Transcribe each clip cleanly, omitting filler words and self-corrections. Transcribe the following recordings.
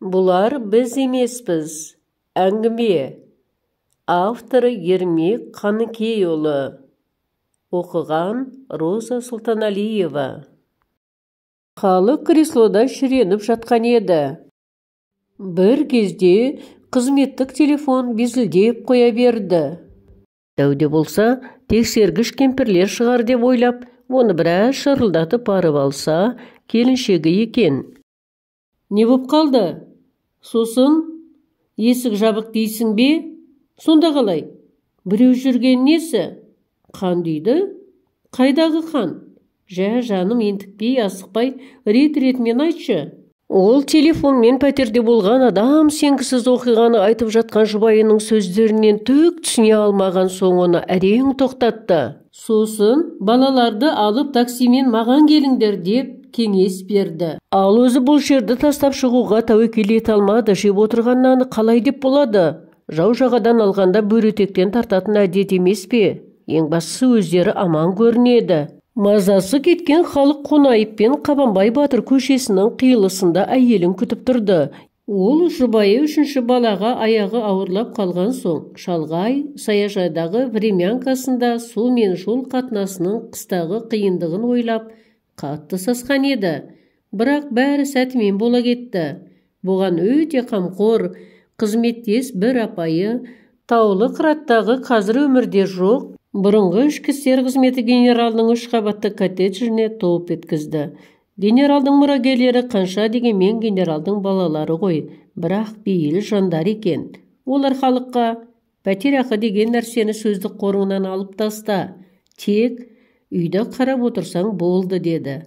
Бұлар біз емеспіз. Әңгіме. Авторы Ермек Қаныкейұлы. Оқыған Роза Сұлтаналиева. Халық креслода шіреніп жатқан еді. Бір кезде қызметтік телефон безілдеп қоя берді. Дәуде болса, тексергіш кемпірлер шығар деп ойлап, оны біраз шырылдатып барып алса, келіншегі екен. Не боп қалды? Сосын, есік жабық дейсің бе? Сонда қалай? Біреу жүрген несі? Қан дейді? Қайдағы қан? Жаным, ентікпей, асықпай, рет-ретімен айтшы. Ол телефонмен пәтерде болған адам сенгісіз оқиғаны айтып жатқан жұбайының сөздерінен түк түсіне алмаған соң оны әрең тоқтатты. Сосын балаларды алып таксимен маған келіңдер деп кеңес берді. Ал өзі бұл жерді тастап шығуға тәуекел ете алмады. Жеп отырған наны қалай деп болады? Жау жағадан алғанда бөрітектен тартатын әдет емес пе? Ең бастысы өздері аман көрінеді. Мазасы кеткен халық Қонаев пен Қабанбай Батыр көшесінің қиылысында әйелін күтіп тұрды. Ол жұбайы үшінші балаға аяғы ауырлап қалған соң, шалғай саяжайдағы времянкасында су мен жол қатынасының қыстағы қиындығын ойлап, қатты сасқан еді. Бірақ бәрі сәтімен бола кетті. Бұған өте қамқор, қызметтес бір апайы, Таулы Қыраттағы қазір өмірде жоқ, бұрынғы ішкі істер қызметі генералының 3 қабатты коттеджіне топ еткізді. Генералдың мұрагерлері қанша дегенмен генералдың балалары ғой, бірақ бейіл жандар екен. Олар халыққа пәтерақы деген нәрсені сөздік қорыңнан алып таста, тек үйді қарап отырсаң болды деді.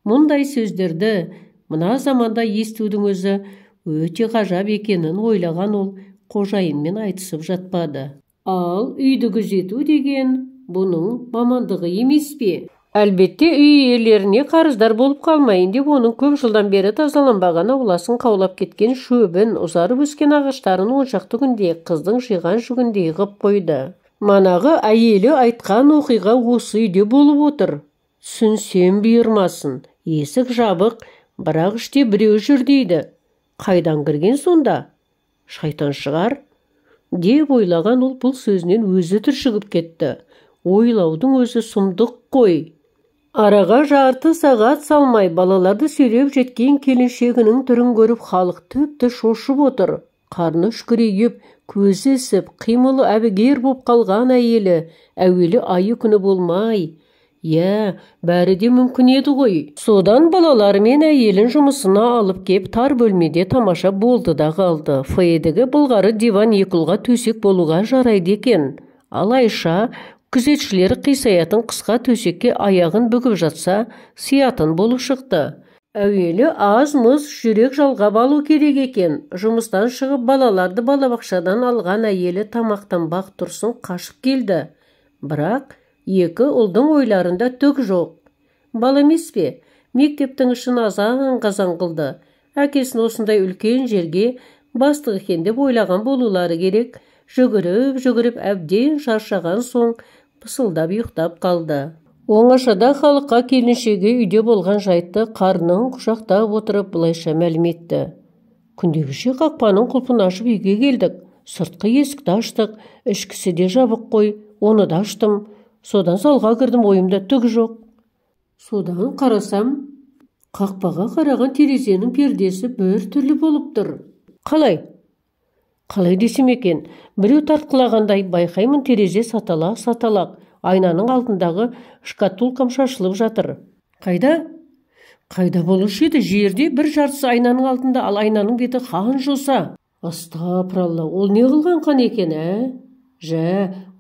Мұндай сөздерді мына заманда естудің өзі өте ғажап екенін ойлаған ол қожайынмен айтысып жатпады. Ал үйді күзету деген бұның мамандығы емес пе? Әлбетте үй иелеріне қарыздар болып қалмайын деп оның көп жылдан бері тазаланбаған ауласын қаулап кеткен шөбін, ұзарып өскен ағаштарын 10 шақты күнде қыздың жиған жүгіндей ғып қойды. Манағы әйелі айтқан оқиға осы үйде болып отыр. Түсінсем бұйырмасын, есік жабық, бірақ іште біреу жүр дейді. Қайдан кірген сонда? Шайтан шығар? Деп ойлаған ол бұл сөзінен өзі түршігіп кетті. Ойлаудың өзі сұмдық қой. Араға жарты сағат салмай балаларды сүйреп жеткен келіншегінің түрін көріп халық тіпті шошып отыр. Қарны үшкірейіп, көзі ісіп, қимылы әбігер боп қалған әйелі әуелі айы күні болмай. Бәрі де мүмкін еді ғой. Содан балалары мен әйелін жұмысына алып кеп тар бөлмеде тамаша болды да қалды. Фойедегі бұлғары диван екұлға төсек болуға жарайды екен. Ал Айша күзетшілері қисаятын қысқа төсекке аяғын бүгіп жатса, сиятын болып шықты. Әуелі аз-мұз жүрек жалғап алу керек екен. Жұмыстан шығып балаларды балабақшадан алған әйелі тамақтанбақ тұрсын қашып келді. Бірақ екі ұлдың ойларында түк жоқ. Бала емес пе? Мектептің ішін азан-қазан қылды. Әкесін осындай үлкен жерге бастық екен деп ойлаған болулары керек. Жүгіріп әбден шаршаған соң пысылдап ұйықтап қалды. Оңашада халыққа келіншегі үйде болған жайтты қарның құшақтап отырып былайша мәлім етті. Күндегіше қақпаның құлпын ашып үйге келдік. Сыртқы есікті аштық, ішкісі де жабық қой, оны да аштым. Содан залға кірдім, ойымда түк жоқ. Содан қарасам, қақпаға қараған терезенің пердесі бір түрлі болып тұр. Қалай десем екен, біреу тартқылағандай байқаймын, терезе саталақ, айнаның алдындағы шкатулкам шашылып жатыр. Қайда болушы еді? Жерде бір жартысы айнаның алдында, ал айнаның беті қан жоса. Астапыралла, ол не қылған қан екен,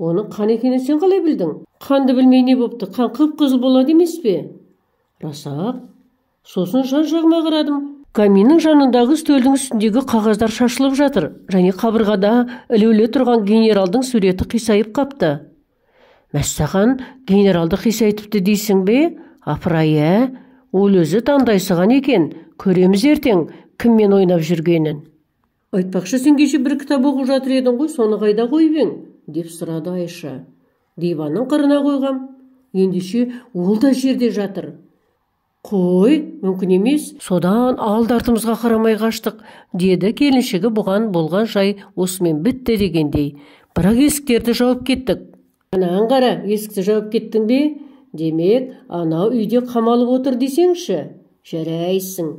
оның қан екенін сен қалай білдің? Қанды білмей не бопты? Қан қып-қызыл болады емес пе? Раса. Сосын жан-жағыма қарадым. Каминнің жанындағы үстелдің үстіндегі қағаздар шашылып жатыр, және қабырғада ілулі тұрған генералдың суреті қисайып қапты. Мәссаған, генералды қисайтыпты дейсің бе? Апырай, ол өзі таңдайсыған екен. Көреміз ертең кіммен ойнап жүргенін. Айтпақшы, сен кеше бір кітап оқып жатыр едің ғой, соны қайда қойып ең? Деп сұрады Айша. Диванның қырына қойғам. Ендеше ол да жерде жатыр. Қой, мүмкін емес. Содан алды-артымызға қарамай қаштық, деді келіншегі бұған болған жай осымен бітті дегендей. Бірақ есіктерді жауып кеттік. Анан қара, есікті жауып кеттің бе? Демек, анау үйде қамалып отыр десеңші. Жарайсың.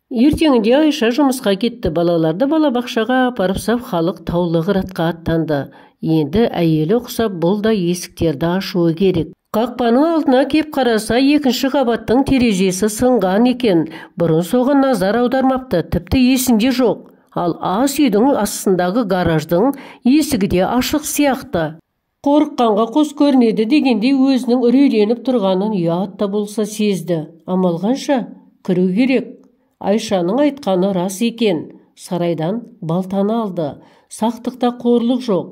Ертеңінде Айша жұмысқа кетті. Балаларды балабақшаға апарып сап, халық таулы қыратқа аттанды. Енді әйелі ұқсап, бұл да есіктерді ашуы керек. Қақпаның алдына кеп қараса, екінші қабаттың терезесі сынған екен. Бұрын соған назар аудармапты, тіпті есінде жоқ. Ал ас үйдің астындағы гараждың есігі де ашық сияқты. Қорыққанға қос көрінеді дегендей өзінің үрейленіп тұрғанын ұят та болса сезді. Амал қанша? Кіру керек. Айшаның айтқаны рас екен. Сарайдан балтаны алды. Сақтықта қорлық жоқ.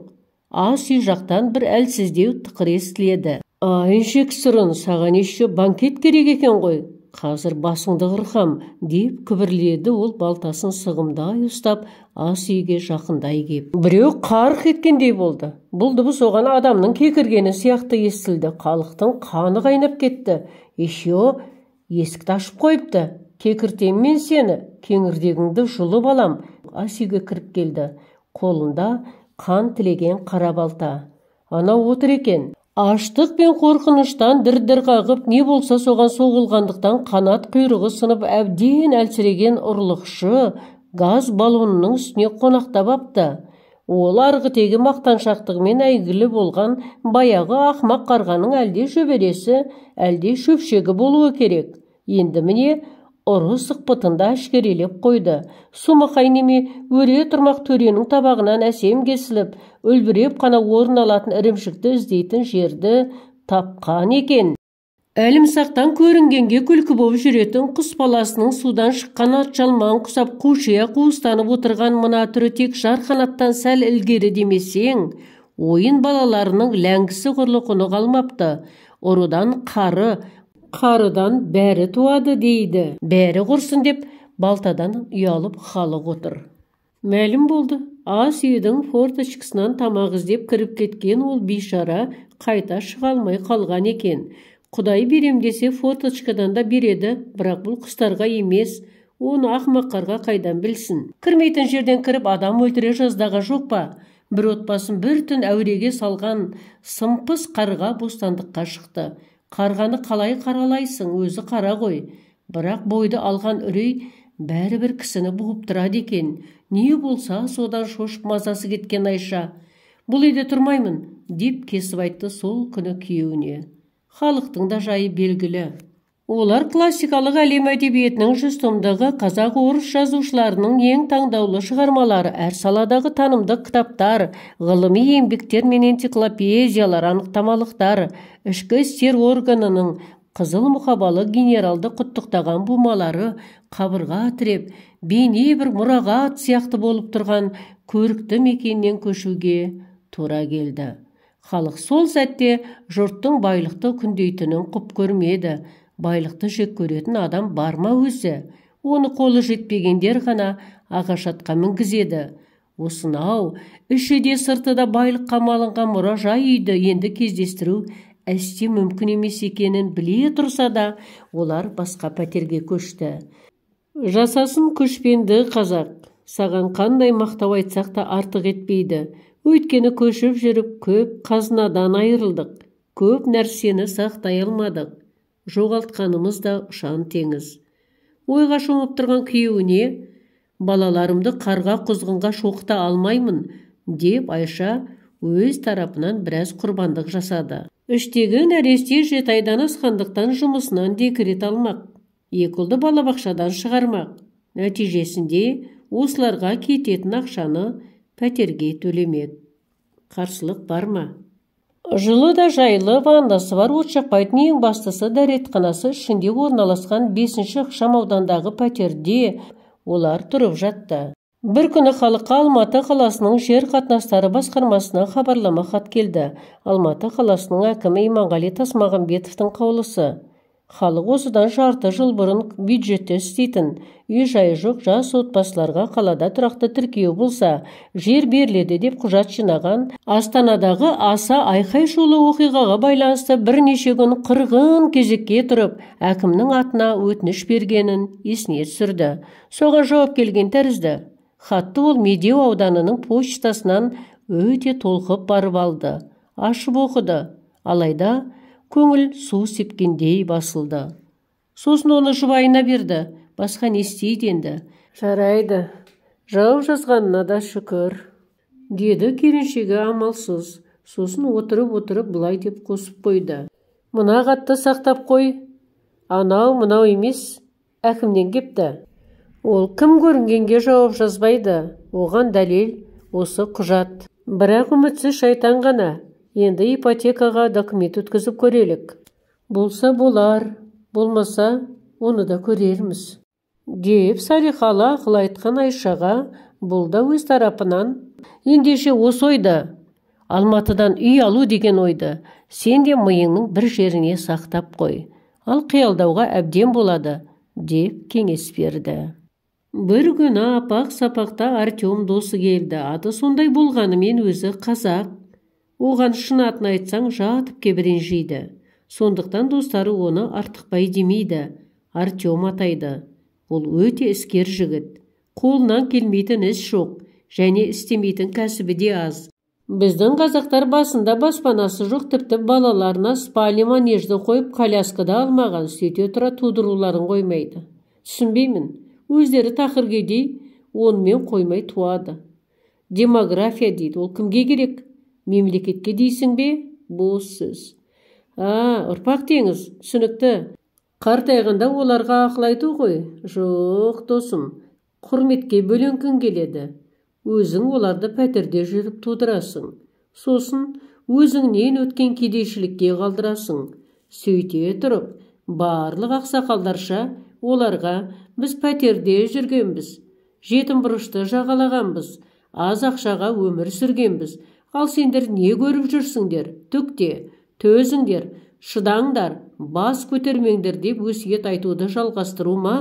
Ас үй жақтан бір әлсіздеу тықыр естіледі. Айшек сырын, саған еще банкет керек екен ғой. Қазір басыңды қырқам, деп күбірледі ол балтасын сығымдай ұстап, ас үйге жақындай кеп. Біреу қарқ еткендей болды. Бұл дыбыс оған адамның кекіргені сияқты естілді. Халықтың қаны қайнап кетті. Еще есікті ашып қойыпты. Кекіртем мен сені, кеңірдегіңді жұлып алам. Ас үйге кіріп келді. Қолында қан тілеген қара балта. Анау отыр екен. Аштық пен қорқыныштан дір-дір қағып, не болса соған соғылғандықтан қанат құйрығы сынып әбден әлсіреген ұрлықшы газ баллонының үстіне қонақтап апты. Ол арғы тегі мақтаншақтығымен әйгілі болған баяғы ақмақ қарғаның әлде шөбересі, әлде шөпшегі болуы керек. Енді міне ұры сықпытында әшкерелеп қойды. Сумақай неме өре тұрмақ төренің табағынан әсем кесіліп, үлбіреп қана орын алатын ірімшікті іздейтін жерді тапқан екен. Әлімсақтан көрінгенге күлкі болып жүретін құс баласының судан шыққан атжалман құсап қушия қуыстанып отырған мына түрі тек жарқанаттан сәл ілгері демесең, ойын балаларының ләңгісі құрлықыны қалмапты. Ұрыдан қарыдан бәрі туады дейді. Бәрі құрсын деп балтадан ұялып халық отыр. Мәлім болды. Ас үйдің форточкасынан тамақ іздеп кіріп кеткен ол бейшара қайта шыға алмай қалған екен. Құдай берем десе форточкадан да береді, бірақ бұл құстарға емес, оны ақмаққарға қайдан білсін. Кірмейтін жерден кіріп адам өлтіре жаздаға жоқ па? Бір отбасын бір түн әуреге салған сымпыз қарға бостандыққа шықты. Қарғаны қалай қаралайсың, өзі қара ғой. Бірақ бойды алған үрей бәрібір кісіні бұғып тұрады екен. Не болса содан шошып мазасы кеткен Айша. Бұл үйде тұрмаймын, деп кесіп айтты сол күні күйеуіне. Халықтың да жайы белгілі. Олар классикалық әлем әдебиетінің 100 томдығы қазақ орыс жазушыларының ең таңдаулы шығармалары, әр саладағы танымдық кітаптар, ғылыми еңбектер мен энциклопедиялар, анықтамалықтар, ішкі істер органының қызыл мұқабалы генералды құттықтаған бумалары қабырға тіреп, бейне бір мұрағат сияқты болып тұрған көрікті мекеннен көшуге тура келді. Халық сол сәтте жұрттың байлықты күндейтінін құп көрмеді. Байлықты жек көретін адам бар ма өзі? Оны қолы жетпегендер ғана ағаш атқа мінгізеді. Осынау, іші де сырты да байлыққа малынған мұражай үйді енді кездестіру әсте мүмкін емес екенін біле тұрса да, олар басқа пәтерге көшті. Жасасын көшпенді қазақ, саған қандай мақтау айтсақ та артық етпейді. Өйткені көшіп жүріп көп қазынадан айырылдық, көп нәрсені сақтай алмадық. Жоғалтқанымыз да ұшан теңіз. Ойға шомып тұрған күйеуіне, балаларымды қарға құзғынға шоқыта алмаймын, деп Айша өз тарапынан біраз құрбандық жасады. Іштегі нәресте 7 айдан асқандықтан жұмысынан декрет алмақ. 2 ұлды балабақшадан шығармақ. Нәтижесінде осыларға кететін ақшаны пәтерге төлемек. Қарсылық бар ма? Жылы да жайлы вандасы бар, от жақпайтын, ең бастысы дәретханасы ішінде орналасқан 5-ші ықшам аудандағы пәтерде олар тұрып жатты. Бір күні халыққа Алматы қаласының жер қатынастары басқармасына хабарлама хат келді. Алматы қаласының әкімі Иманғали Тасмағамбетовтің қаулысы. Халық осыдан жарты жыл бұрын бюджетте істейтін, үй-жайы жоқ жас отбасыларға қалада тұрақты тіркеу болса, жер беріледі деп құжат жинаған. Астанадағы аса айқай-шулы оқиғаға байланысты бірнеше күн қырғын кезекке тұрып, әкімнің атына өтініш бергенін есіне түсірді. Соған жауап келген тәрізді. Хатты ол Медеу ауданының поштасынан өте толқып барып алды. Ашып оқыды. Алайда көңіл су сепкендей басылды. Сосын оны жұбайына берді. Басқа не істейді енді? Жарайды, жауап жазғанына да шүкір, деді келіншегі амалсыз. Сосын отырып былай деп қосып қойды. Мына хатты сақтап қой. Анау емес, әкімнен кепті. Ол кім көрінгенге жауап жазбайды. Оған дәлел осы құжат. Бірақ үмітсіз шайтан ғана. Енді ипотекаға документ өткізіп көрелік. Болса болар, болмаса оны да көрерміз, деп салиқалы ақыл айтқан Айшаға бұл да өз тарапынан ендеше осы ойды, Алматыдан үй алу деген ойды сен де миыңның бір жеріне сақтап қой. Ал қиялдауға әбден болады, деп кеңес берді. Бір күні апақ-сапақта Артем досы келді. Аты сондай болғанымен өзі қазақ. Оған шын атын айтсаң жатып кебіренжейді. Сондықтан достары оны Артықбай демейді, Артем атайды. Ол өте іскер жігіт. Қолынан келмейтін іс жоқ, және істемейтін кәсібі де аз. Біздің қазақтар басында баспанасы жоқ, тіпті балаларына спальня манежді қойып, коляскада алмаған, сөйте тұра тудыруларын қоймайды. Түсінбеймін, өздері тақыргедей онымен қоймай туады. Демография дейді, ол кімге керек? Мемлекетке дейсің бе? Бос сөз. Ұрпақ теңіз, түсінікті. Қартайғанда оларға ақыл айту ғой. Жоқ, досым, құрметке бөленкің келеді. Өзің оларды пәтерде жүріп тудырасың. Сосын өзіңнен өткен кедейшілікке қалдырасың. Сөйте тұрып, барлық ақсақалдарша оларға біз пәтерде жүргенбіз, жетім бұрышты жағалағанбыз, аз ақшаға өмір сүргенбіз. Ал сендер не көріп жүрсіңдер? Түкте, төзіңдер, шыдаңдар, бас көтермеңдер деп өсиет айтуды жалғастыру ма?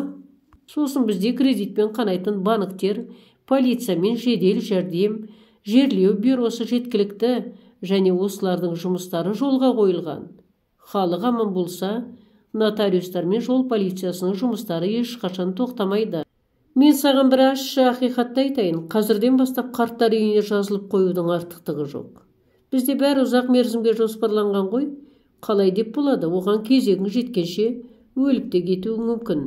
Сосын бізде кредитпен қанайтын банктер, полиция мен жедел жәрдем, жерлеу бюросы жеткілікті, және осылардың жұмыстары жолға қойылған. Халық аман болса, нотариустар мен жол полициясының жұмыстары ешқашан тоқтамайды. Мен саған бір ащы ақиқатты айтайын. Қазірден бастап қарттар үйіне жазылып қоюдың артықтығы жоқ. Бізде бәрі ұзақ мерзімге жоспарланған ғой. Қалай деп болады? Оған кезегің жеткенше өліп те кетуі мүмкін.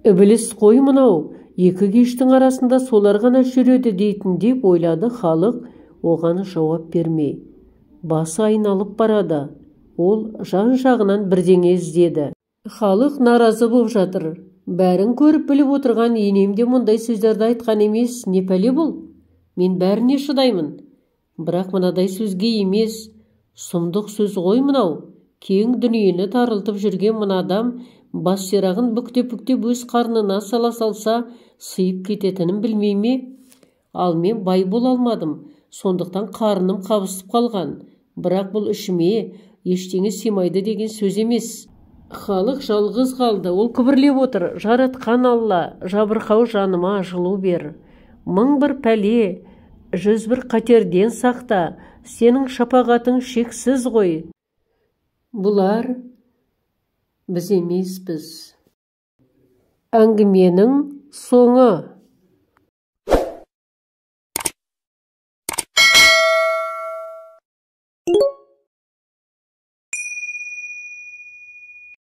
Ібіліс қой мынау, екі кештің арасында солар ғана жүреді дейтін деп ойлады халық. Оған жауап бермей. Басы айналып барады. Ол жан жағынан бірдеңе іздеді. Халық наразы болып жатыр. Бәрін көріп біліп отырған енемде мұндай сөздерді айтқан емес, не пәле бұл? Мен бәріне шыдаймын. Бірақ мынадай сөзге емес, сұмдық сөз ғой мынау. Кең дүниені тарылтып жүрген мына адам бас сирағын бүктеп өз қарнына сала салса, сыйып кететінін білмей ме? Ал мен бай бола алмадым, сондықтан қарным қабысып қалған. Бірақ бұл ішіме ештеңе сыймайды деген сөз емес. Халық жалғыз қалды. Ол күбірлеп отыр. Жаратқан Алла, жабырқау жаныма жылу бер. 1001 пәле, 101 қатерден сақта. Сенің шапағатың шексіз ғой. Бұлар біз емеспіз. Әңгіменің соңы.